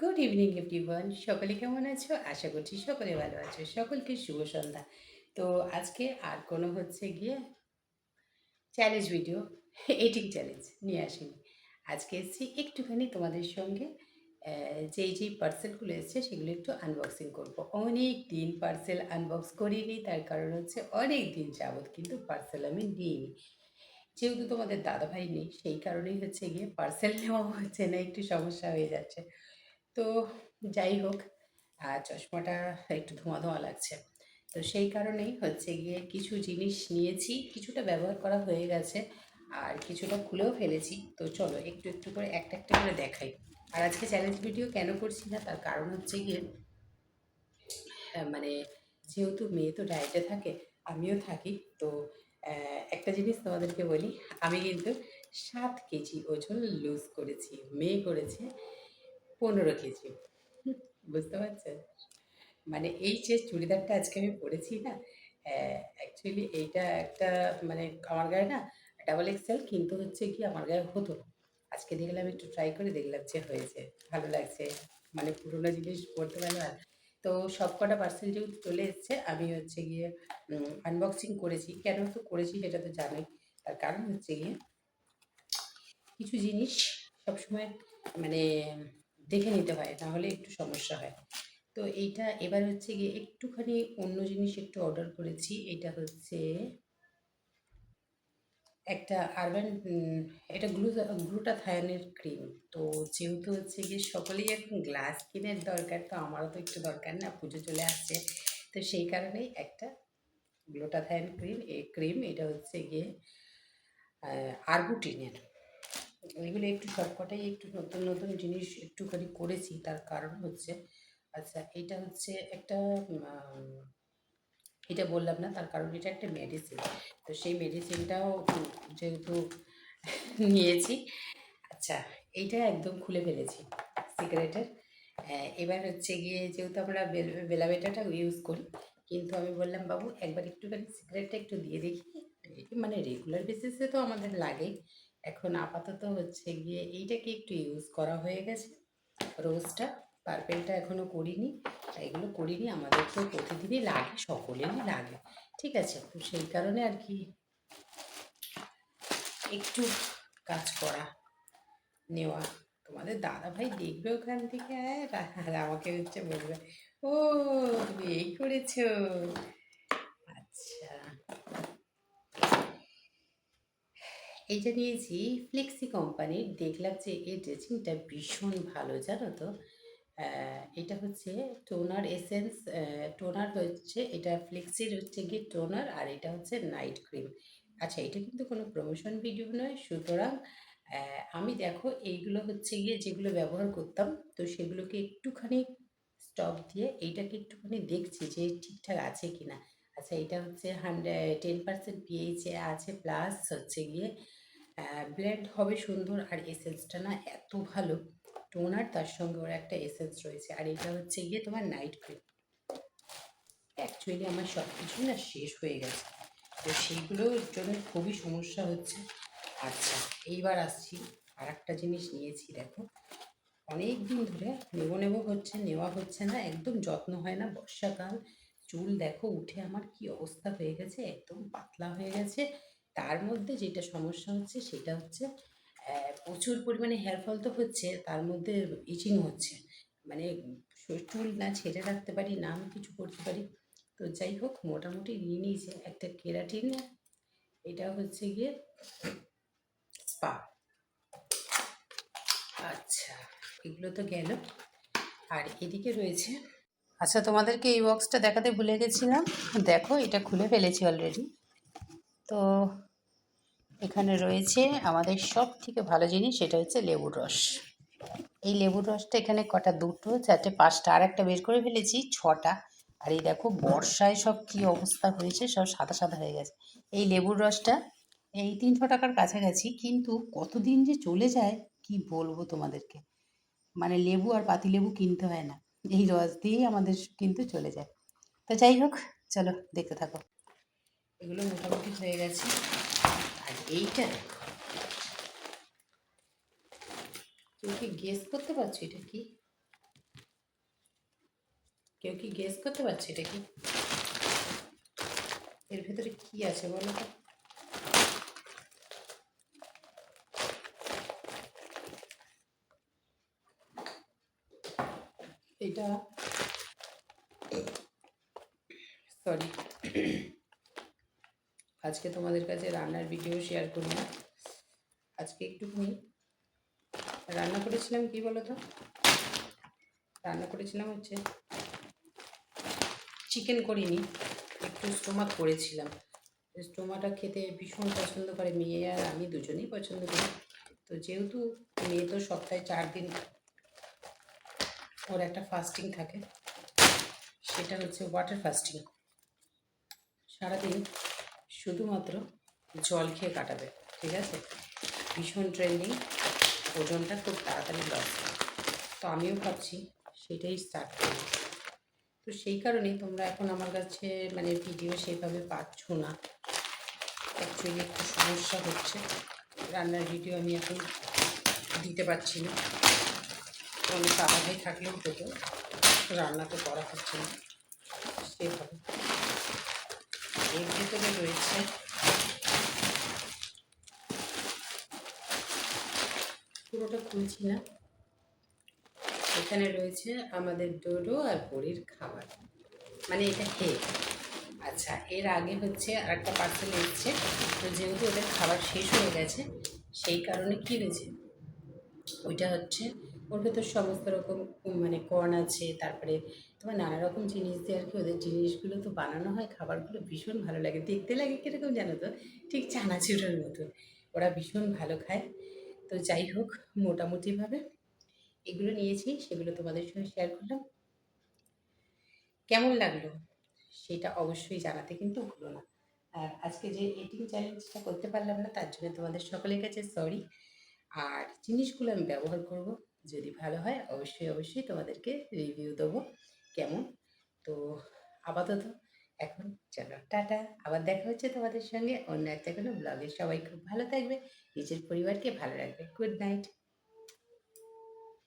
Good evening everyone, সকলে কেমন আছো? আশা করছি সকলে ভালো আছো। সকলকে শুভ সন্ধ্যা। তো আজকে আর কোনো হচ্ছে গিয়ে চ্যালেঞ্জ ভিডিও, এটিং চ্যালেঞ্জ নিয়ে আসিনি। আজকে এসেছি একটুখানি তোমাদের সঙ্গে যেই পার্সেলগুলো এসছে সেগুলো একটু আনবক্সিং করব। অনেক দিন পার্সেল আনবক্স করিনি, তার কারণ হচ্ছে অনেক দিন যাবৎ কিন্তু পার্সেল আমি নিইনি। যেহেতু তোমাদের দাদাভাই নেই, সেই কারণেই হচ্ছে গিয়ে পার্সেল নেওয়া হচ্ছে না, একটু সমস্যা হয়ে যাচ্ছে। তো যাই হোক, চশমাটা একটু ধোঁয়া ধোঁয়া লাগছে। তো সেই কারণেই হচ্ছে গিয়ে কিছু জিনিস নিয়েছি, কিছুটা ব্যবহার করা হয়ে গেছে আর কিছুটা খুলেও ফেলেছি। তো চলো একটু একটু করে একটা একটা করে দেখাই। আর আজকে চ্যালেঞ্জ ভিডিও কেন করছি না, তার কারণ হচ্ছে গিয়ে মানে যেহেতু মেয়ে তো ডায়েটে থাকে, আমিও থাকি। তো একটা জিনিস তোমাদেরকে বলি, আমি কিন্তু 7 কেজি ওজন লুজ করেছি, মেয়ে করেছে 15 কেজি। বুঝতে পারছেন? মানে এই যে চুড়িদারটা আজকে আমি পরেছি না, অ্যাকচুয়ালি এইটা একটা মানে আমার গায়ে না ডাবল এক্সেল, কিন্তু হচ্ছে কি আমার গায়ে হতো না। আজকে দেখলাম একটু ট্রাই করে, দেখলাম যে হয়েছে, ভালো লাগছে। মানে পুরোনো জিনিস পরতে পারলো আর। তো সব কটা পার্সেল যেহেতু চলে এসছে, আমি হচ্ছে গিয়ে আনবক্সিং করেছি। কেন তো করেছি সেটা তো জানোই। তার কারণ হচ্ছে গিয়ে কিছু জিনিস সবসময় মানে দেখে নিতে হয়, না হলে একটু সমস্যা হয়। তো এইটা এবার হচ্ছে গিয়ে একটুখানি অন্য জিনিস একটু অর্ডার করেছি। এটা হচ্ছে একটা আরবান, এটা গ্লুটাথায়নের ক্রিম। তো যেহেতু হচ্ছে গিয়ে সকলেই এখন গ্লাস স্কিনের দরকার, তো আমারও তো একটু দরকার, না পুজো চলে আসছে। তো সেই কারণেই একটা গ্লুটাথায়ন ক্রিম, এই ক্রিম এটা হচ্ছে গিয়ে আরবুটিনের। এগুলো একটু সবকটাই একটু নতুন নতুন জিনিস একটুখানি করেছি, তার কারণ হচ্ছে আচ্ছা এটা হচ্ছে একটা এটা বললাম না, তার কারণ এটা একটা মেডিসিন। তো সেই মেডিসিনটাও যেহেতু নিয়েছি। আচ্ছা, এইটা একদম খুলে ফেলেছি সিগারেটের। এবার হচ্ছে গিয়ে যেহেতু আমরা বেলাবেটাটা ইউজ করি, কিন্তু আমি বললাম বাবু একবার একটুখানি সিগারেটটা একটু দিয়ে দেখি। মানে রেগুলার বেসিসে তো আমাদের লাগেই। এখন আপাতত হচ্ছে গিয়ে এইটাকে একটু ইউজ করা হয়ে গেছে। রোজটা, পার্পেলটা এখনও করিনি। এগুলো করিনি, আমাদের তো প্রতিদিনই লাগে, সকলেরই লাগে। ঠিক আছে, তো সেই কারণে আর কি একটু কাজ করা নেওয়া। তোমাদের দাদা ভাই দেখবে ওখান থেকে, আর আমাকে হচ্ছে বলবে, ও তুমি এই করেছো। আচ্ছা, এইটা নিয়েছি ফ্লেক্সি কোম্পানির। দেখলাম যে এই ড্রেসিংটা ভীষণ ভালো, জানো তো। এটা হচ্ছে টোনার এসেন্স, টোনার হচ্ছে এটা ফ্লেক্সির হচ্ছে গিয়ে টোনার, আর এটা হচ্ছে নাইট ক্রিম। আচ্ছা, এটা কিন্তু কোনো প্রমোশন ভিডিও নয়, সুতরাং আমি দেখো এইগুলো হচ্ছে গিয়ে যেগুলো ব্যবহার করতাম, তো সেগুলোকে একটুখানি স্টপ দিয়ে এইটাকে একটুখানি দেখছি যে ঠিকঠাক আছে কি না। আচ্ছা, এটা হচ্ছে 10% পিএইচে আছে, প্লাস হচ্ছে গিয়ে ব্লেন্ড হবে সুন্দর। আর এসেন্সটা না এত ভালো, টোনার তার সঙ্গে ওর একটা এসেন্স রয়েছে। আর এটা হচ্ছে গিয়ে তোমার নাইট ক্রিম। অ্যাকচুয়ালি আমার সব কিছুই না শেষ হয়ে গেছে, তো সেইগুলোর জন্য খুবই সমস্যা হচ্ছে। আচ্ছা, এইবার আসছি আর একটা জিনিস নিয়েছি। দেখো অনেক দিন ধরে নেবো নেবো হচ্ছে, নেওয়া হচ্ছে না, একদম যত্ন হয় না। বর্ষাকাল, চুল দেখো উঠে আমার কি অবস্থা হয়ে গেছে, একদম পাতলা হয়ে গেছে। তার মধ্যে যেটা সমস্যা হচ্ছে সেটা হচ্ছে প্রচুর পরিমাণে হেয়ার ফল তো হচ্ছে, তার মধ্যে ইচিং হচ্ছে। মানে চুল না ছেড়ে রাখতে পারি, না আমি কিছু করতে পারি। তো যাই হোক, মোটামুটি নিয়ে নিয়েছে একটা কেরাটিন, এটা হচ্ছে গিয়ে স্পা। আচ্ছা, এগুলো তো গেল। আর এদিকে রয়েছে, আচ্ছা তোমাদেরকে এই বক্সটা দেখাতে ভুলে গেছিলাম। দেখো এটা খুলে ফেলেছি অলরেডি। তো এখানে রয়েছে আমাদের সব থেকে ভালো জিনিস, সেটা হচ্ছে লেবুর রস। এই লেবুর রসটা এখানে কটা, দুটো, চারটে, পাঁচটা, আর একটা বের করে ফেলেছি, ছটা। আর এই দেখো বর্ষায় সব কি অবস্থা হয়েছে, সব সাদা সাদা হয়ে গেছে। এই লেবুর রসটা এই 300 টাকার কাছাকাছি, কিন্তু কতদিন যে চলে যায় কি বলবো তোমাদেরকে। মানে লেবু আর পাতিলেবু কিনতে হয় না, এই রস দিয়েই আমাদের কিন্তু চলে যায়। তো যাই হোক, চলো দেখতে থাকো। এগুলো মোটামুটি হয়ে গেছে। আর এইটা দেখো, তুমি কি গেস করতে পারছো এটা কি? কেউ কি গেস করতে পারছে এটা কি? এর ভেতরে কি আছে বলো তো? এটা সরি, আজকে তোমাদের কাছে রান্নার ভিডিও শেয়ার করি না। আজকে একটুখানি রান্না করেছিলাম, কি বলো তো, রান্না করেছিলাম হচ্ছে চিকেন করিনি, একটু স্টোমাক করেছিলাম। স্টোমাটা খেতে ভীষণ পছন্দ করে মেয়ে, আর আমি দুজনেই পছন্দ করি। তো যেহেতু মেয়ে তো সপ্তাহে 4 দিন ওর একটা ফাস্টিং থাকে, সেটা হচ্ছে ওয়াটার ফাস্টিং। সারাদিন শুধুমাত্র জল খেয়ে কাটাবে, ঠিক আছে? ভীষণ ট্রেন্ডিং, ওজনটা খুব তাড়াতাড়ি লস হয়। তো আমিও ভাবছি সেটাই স্টার্ট করি। তো সেই কারণেই তোমরা এখন আমার কাছে মানে ভিডিও সেভাবে পাচ্ছ না। অ্যাকচুয়ালি একটু সমস্যা হচ্ছে, রান্নার ভিডিও আমি এখন দিতে পারছি না। অনেক তাড়াতাড়ি থাকলেও হতো, রান্না তো করা হচ্ছে না সেভাবে। এর ভিতরে রয়েছে পুরোটা খুলছি না, এখানে রয়েছে আমাদের ডোডো আর বড়ির খাবার, মানে এটা খেয়ে। আচ্ছা, এর আগে হচ্ছে আর একটা পার্সেল এসছে, তো যেহেতু ওদের খাবার শেষ হয়ে গেছে সেই কারণে কী হয়েছে, ওইটা হচ্ছে ওর ভেতর সমস্ত রকম মানে কর্ন আছে, তারপরে তোমার নানা রকম জিনিস দিয়ে আর কি ওদের জিনিসগুলো তো বানানো হয়, খাবারগুলো ভীষণ ভালো লাগে, দেখতে লাগে কীরকম জানো তো, ঠিক চানাচুরের মতো। ওরা ভীষণ ভালো খায়। তো যাই হোক, মোটামুটিভাবে এগুলো নিয়েছি, সেগুলো তোমাদের সঙ্গে শেয়ার করলাম। কেমন লাগলো সেটা অবশ্যই জানাতে কিন্তু ভুলো না। আর আজকে যে এটিং চ্যালেঞ্জটা করতে পারলাম না, তার জন্য তোমাদের সকলের কাছে সরি। আর জিনিসগুলো আমি ব্যবহার করব, যদি ভালো হয় অবশ্যই অবশ্যই তোমাদেরকে রিভিউ দেবো কেমন। তো আপাতত এখন চলো টাটা, আবার দেখা হচ্ছে তোমাদের সঙ্গে অন্য একটা কোনো ব্লগে। সবাই খুব ভালো থাকবে, নিজের পরিবারকে ভালো রাখবে। Good night.